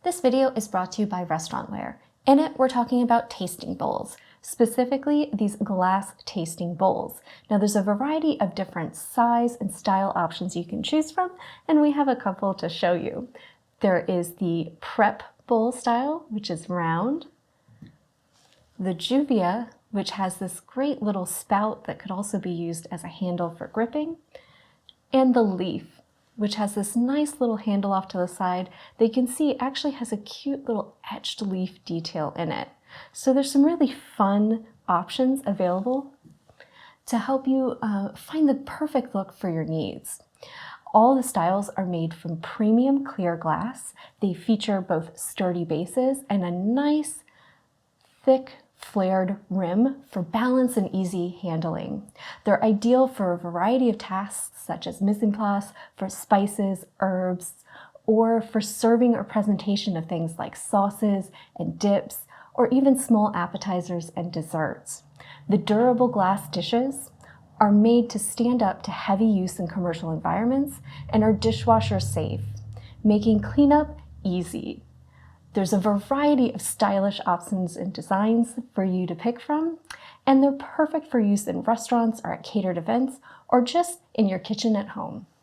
This video is brought to you by Restaurantware. In it, we're talking about tasting bowls, specifically these glass tasting bowls. Now, there's a variety of different size and style options you can choose from, and we have a couple to show you. There is the prep bowl style, which is round, the Juvia, which has this great little spout that could also be used as a handle for gripping, and the leaf, which has this nice little handle off to the side that you can see actually has a cute little etched leaf detail in it. So there's some really fun options available to help you find the perfect look for your needs. All the styles are made from premium clear glass. They feature both sturdy bases and a nice, thick, flared rim for balance and easy handling. They're ideal for a variety of tasks such as mise en place, for spices, herbs, or for serving or presentation of things like sauces and dips, or even small appetizers and desserts. The durable glass dishes are made to stand up to heavy use in commercial environments and are dishwasher safe, making cleanup easy. There's a variety of stylish options and designs for you to pick from, and they're perfect for use in restaurants or at catered events, or just in your kitchen at home.